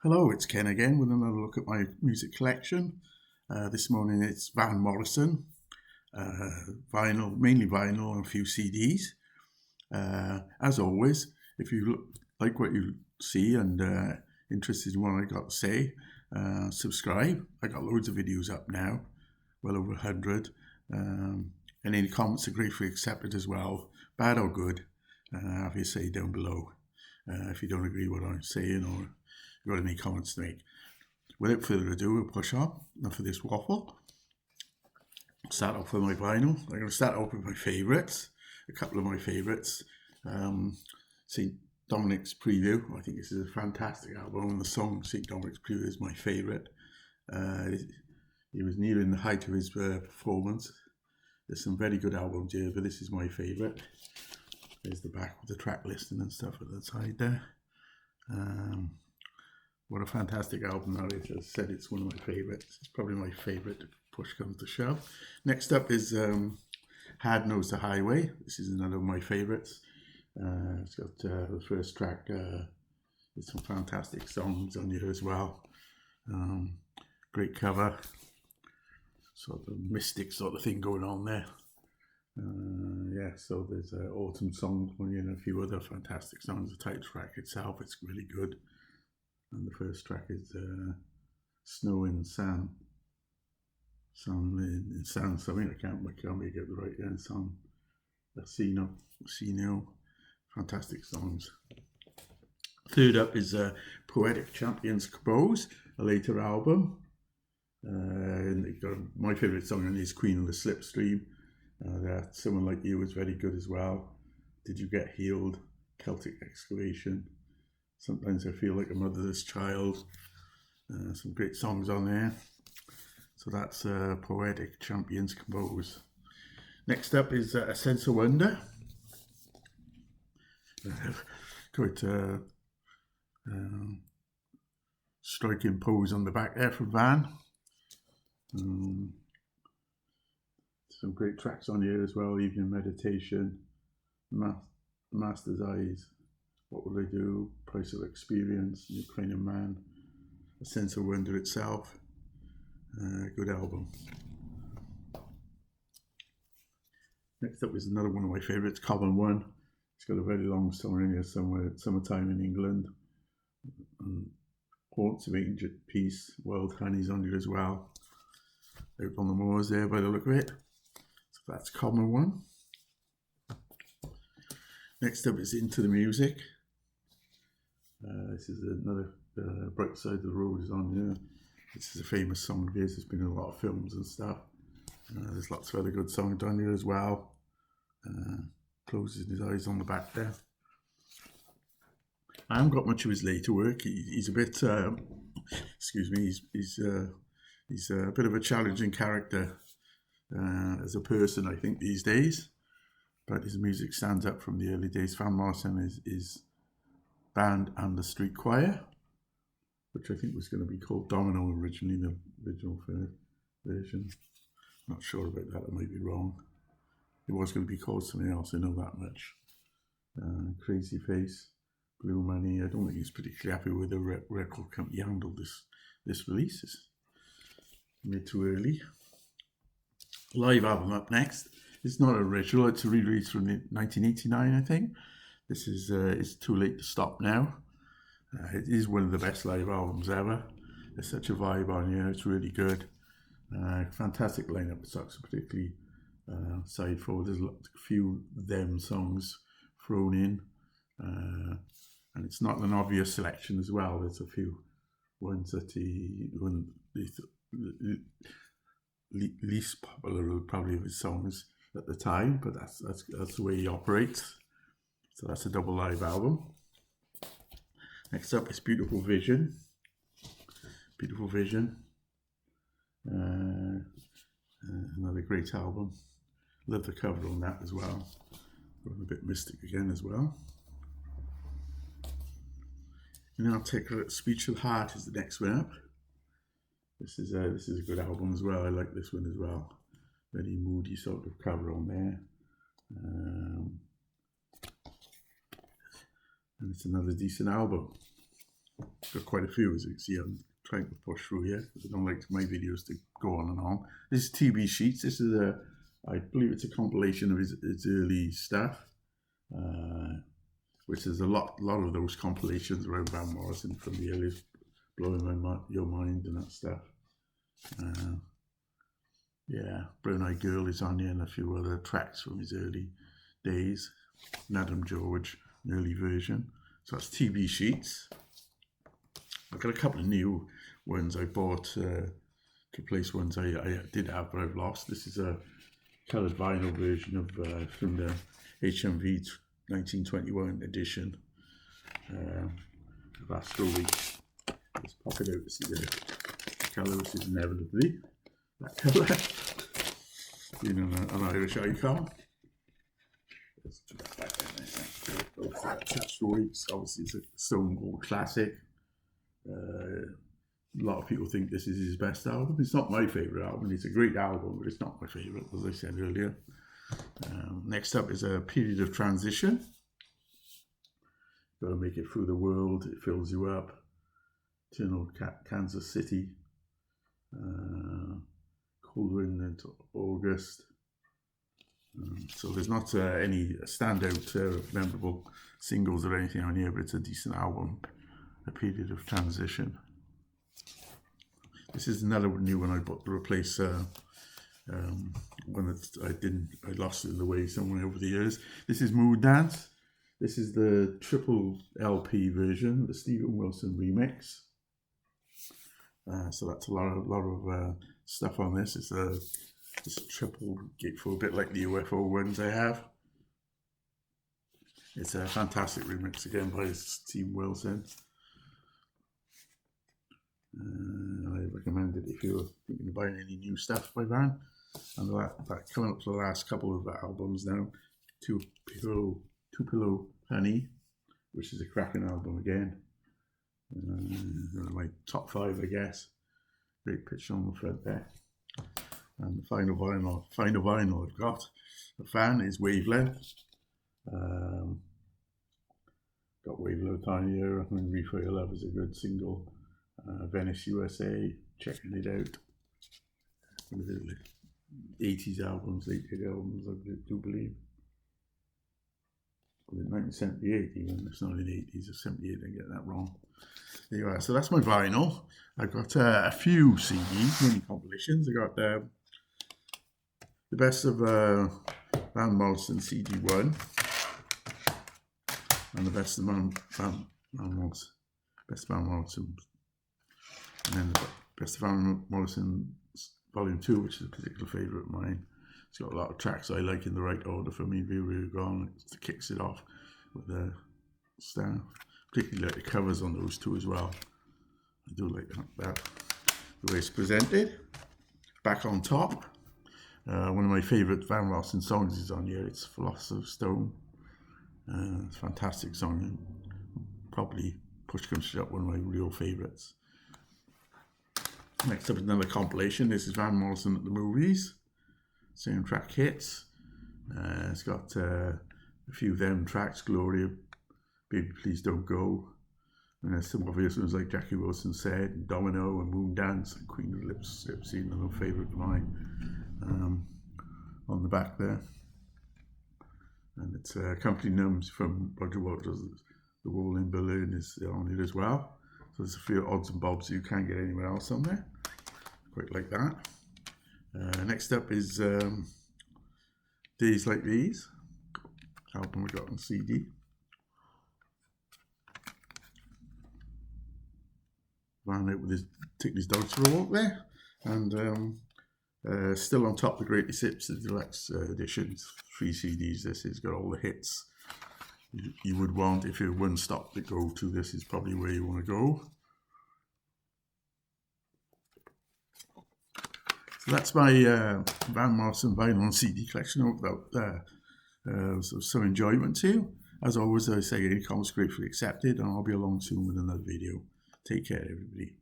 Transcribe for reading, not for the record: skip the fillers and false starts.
Hello, it's Ken again with another look at my music collection. This morning it's Van Morrison, vinyl, mainly vinyl and a few CDs. As always, if you like what you see and interested in what I got to say, subscribe. I got loads of videos up now, well over 100. And any comments are gratefully accepted as well, bad or good. Have your say down below if you don't agree with what I'm saying or got any comments to make. Without further ado, we'll push on. Enough of this waffle. Start off with my vinyl. I'm going to start off with my favourites. A couple of my favourites. St. Dominic's Preview. I think this is a fantastic album. The song St. Dominic's Preview is my favourite. He was nearing the height of his performance. There's some very good albums here, but this is my favourite. There's the back with the track listing and stuff at the side there. What a fantastic album that is. As I said, it's one of my favourites. It's probably my favourite if push comes to shove. Next up is Hard Knows the Highway. This is another of my favourites. It's got the first track. There's some fantastic songs on here as well. Great cover. Sort of mystic sort of thing going on there. So there's Autumn Song and a few other fantastic songs. The title track itself, it's really good. And the first track is Snow in Sand. Something, I can't make it the right end. San Casino. Fantastic songs. Third up is Poetic Champions Compose, a later album. And they've got my favourite song on is Queen of the Slipstream. Someone Like You is very good as well. Did You Get Healed? Celtic Excavation. Sometimes I Feel Like a Motherless Child. Some great songs on there. So that's Poetic Champions Compose. Next up is A Sense of Wonder. Quite striking pose on the back there from Van. Some great tracks on here as well. Evening Meditation, Master's Eyes, What Will I Do, Price of Experience, Ukrainian Man, A Sense of Wonder itself. Good album. Next up is another one of my favourites, Common One. It's got a very long song in here somewhere, Summertime in England. Haunts of Ancient Peace, Wild Honey's on here as well. Out on the moors there by the look of it. So that's Common One. Next up is Into the Music. This is another Bright Side of the Road is on here. This is a famous song of his. There's been in a lot of films and stuff. There's lots of other good songs on here as well. Closes his eyes on the back there. I haven't got much of his later work. He's a bit, he's a bit of a challenging character as a person, I think, these days. But his music stands up from the early days. Van Morrison is band and the street choir, which I think was going to be called Domino originally, the original version. Not sure about that, I might be wrong. It was going to be called something else, I know that much. Crazy Face, Blue Money. I don't think he's particularly happy with the record company handled this release. It's made too early. Live album up next. It's not original, it's a re-release from 1989, I think. This is It's Too Late to Stop Now. It is one of the best live albums ever. There's such a vibe on here, it's really good. Fantastic lineup of songs, particularly side forward. There's a few them songs thrown in. And it's not an obvious selection as well. There's a few ones that least popular probably of his songs at the time, but that's the way he operates. So that's a double live album. Next up is Beautiful Vision. Beautiful Vision. Another great album. Love the cover on that as well. Going a bit mystic again as well. And then I'll take a look at Speech of the Heart is the next one up. This is a good album as well. I like this one as well. Very moody sort of cover on there. And it's another decent album. got quite a few, as you can see. I'm trying to push through here because I don't like my videos to go on and on. This is TV Sheets. This is I believe it's a compilation of his early stuff, which is a lot of those compilations around Van Morrison from the earliest, Blowing Your Mind and that stuff. Yeah, Brown Eyed Girl is on here and a few other tracks from his early days. And Adam George, an early version. So that's TV Sheets. I've got a couple of new ones I bought to replace ones I did have but I've lost. This is a coloured vinyl version of from the HMV 1921 edition. Of Astro Week. Let's pop it out to see the colour, which is inevitably that colour. You know, an Irish icon. Let's put that back in there. Astro Weeks, obviously it's a Stone Cold classic. A lot of people think this is his best album. It's not my favourite album. It's a great album, but it's not my favourite, as I said earlier. Next up is A Period of Transition. Got to Make It Through the World, It Fills You Up. Eternal Kansas City. Cold Wind into August. So there's not any standout memorable singles or anything on here, but it's a decent album. A Period of Transition. This is another new one I bought to replace one that I lost it in the way somewhere over the years. This is Mood Dance. This is the triple LP version, the Steven Wilson remix. So that's a lot of stuff on this. It's a triple gatefold, a bit like the UFO ones I have. It's a fantastic remix again by Steven Wilson. I recommend it if you're thinking of buying any new stuff by Van. And that coming up to the last couple of albums now. Two Pillow Honey, which is a cracking album again. One of my top 5, I guess. Great picture on the front there. And the final vinyl I've got a fan is Wavelength. Got Wavelength on here. I think Reef for Your Love is a good single. Venice, USA, checking it out. One of the 80s albums, 80s albums, I do believe. In 1978 even, it's not in the 80s or 78, I get that wrong. There you are, so that's my vinyl. I've got a few CDs, mini compilations. I got the best of Van Morrison CD1 and the best of Van Morrison. And then the best of Van Morrison Volume 2, which is a particular favourite of mine. It's got a lot of tracks I like in the right order for me. Really Gone, it kicks it off with the staff. Particularly like the covers on those two as well. I do like that. The way it's presented. Back on Top. One of my favourite Van Morrison songs is on here. It's Philosopher's Stone. It's a fantastic song. Probably push comes to shove, one of my real favourites. Next up is another compilation. This is Van Morrison at the Movies. Soundtrack hits. It's got a few of them tracks. Gloria, Baby Please Don't Go. And there's some obvious ones like Jackie Wilson Said, and Domino, and Moon Dance, and Queen of the Lips, another favourite of mine. On the back there. And it's accompanying numbers from Roger Waters. The Wall in Berlin is on it as well. So there's a few odds and bobs you can't get anywhere else on there. Quite like that. Next up is Days Like These, album we got on CD. Ran out with taking his dogs for a walk there. And still on top, the Greatest Hits, the deluxe editions, 3 CDs. This has got all the hits you would want if you're one stop to go to. This is probably where you want to go. So that's my Van Morrison vinyl and CD collection. I hope that was of some enjoyment to you. As always, I say any comments gratefully accepted, and I'll be along soon with another video. Take care, everybody.